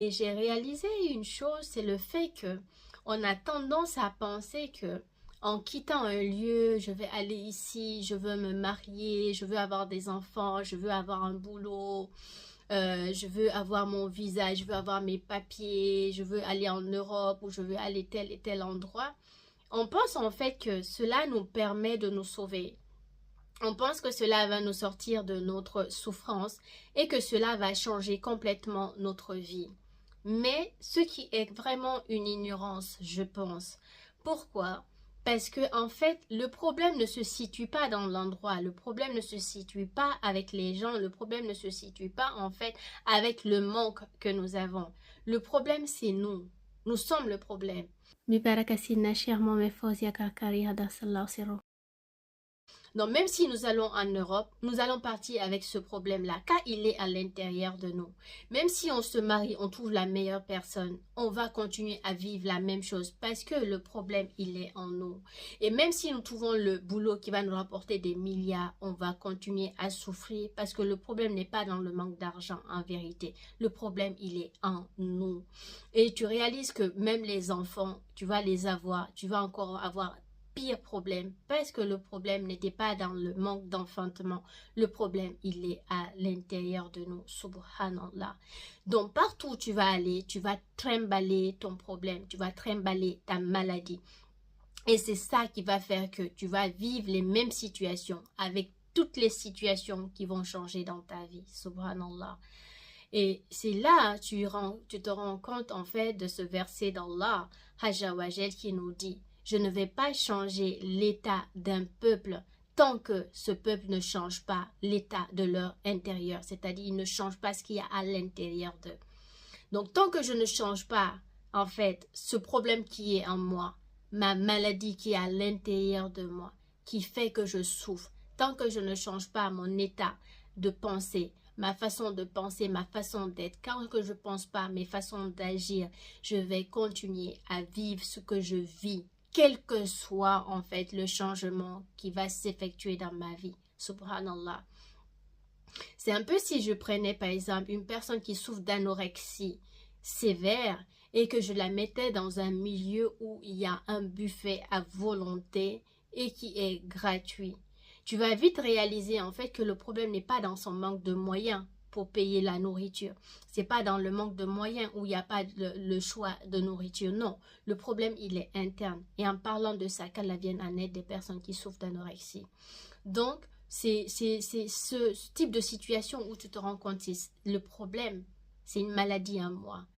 Et j'ai réalisé une chose, c'est le fait que on a tendance à penser que en quittant un lieu, je vais aller ici, je veux me marier, je veux avoir des enfants, je veux avoir un boulot, je veux avoir mon visa, je veux avoir mes papiers, je veux aller en Europe ou je veux aller tel et tel endroit. On pense en fait que cela nous permet de nous sauver. On pense que cela va nous sortir de notre souffrance et que cela va changer complètement notre vie. Mais ce qui est vraiment une ignorance, je pense. Pourquoi? Parce que en fait, le problème ne se situe pas dans l'endroit, le problème ne se situe pas avec les gens, le problème ne se situe pas en fait avec le manque que nous avons. Le problème, c'est nous. Nous sommes le problème. Donc, même si nous allons en Europe, nous allons partir avec ce problème-là, car il est à l'intérieur de nous. Même si on se marie, on trouve la meilleure personne, on va continuer à vivre la même chose parce que le problème, il est en nous. Et même si nous trouvons le boulot qui va nous rapporter des milliards, on va continuer à souffrir parce que le problème n'est pas dans le manque d'argent en vérité. Le problème, il est en nous. Et tu réalises que même les enfants, tu vas les avoir, tu vas encore avoir pire problème parce que le problème n'était pas dans le manque d'enfantement. Le problème, il est à l'intérieur de nous. Subhanallah. Donc, partout où tu vas aller, tu vas trimballer ton problème, tu vas trimballer ta maladie. Et c'est ça qui va faire que tu vas vivre les mêmes situations avec toutes les situations qui vont changer dans ta vie. Subhanallah. Et c'est là tu te rends compte en fait de ce verset d'Allah, Hajjawajel, qui nous dit je ne vais pas changer l'état d'un peuple tant que ce peuple ne change pas l'état de leur intérieur, c'est-à-dire il ne change pas ce qu'il y a à l'intérieur d'eux. Donc tant que je ne change pas en fait ce problème qui est en moi, ma maladie qui est à l'intérieur de moi, qui fait que je souffre, tant que je ne change pas mon état de pensée, ma façon de penser, ma façon d'être, quand que je ne pense pas mes façons d'agir, je vais continuer à vivre ce que je vis, quel que soit en fait le changement qui va s'effectuer dans ma vie. Subhanallah. C'est un peu si je prenais par exemple une personne qui souffre d'anorexie sévère et que je la mettais dans un milieu où il y a un buffet à volonté et qui est gratuit. Tu vas vite réaliser en fait que le problème n'est pas dans son manque de moyens pour payer la nourriture. C'est pas dans le manque de moyens où il n'y a pas le choix de nourriture. Non, le problème il est interne. Et en parlant de ça, qu'Allah vienne en aide des personnes qui souffrent d'anorexie. Donc, c'est ce type de situation où tu te rends compte, c'est le problème, c'est une maladie en moi.